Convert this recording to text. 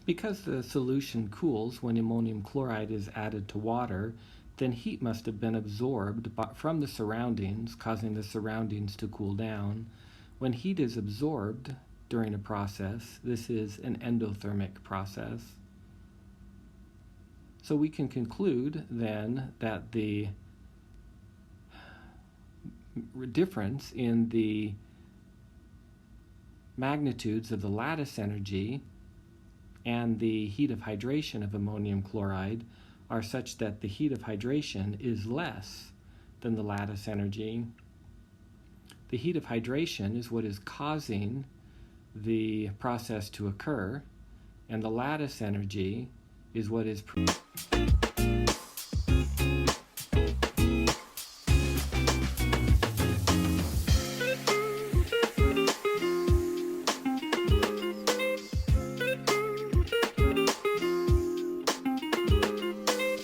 Because the solution cools when ammonium chloride is added to water, then heat must have been absorbed from the surroundings, causing the surroundings to cool down. When heat is absorbed during a process, this is an endothermic process. So we can conclude then that the difference in the magnitudes of the lattice energy and the heat of hydration of ammonium chloride are such that the heat of hydration is less than the lattice energy. The heat of hydration is what is causing the process to occur, and the lattice energy is what is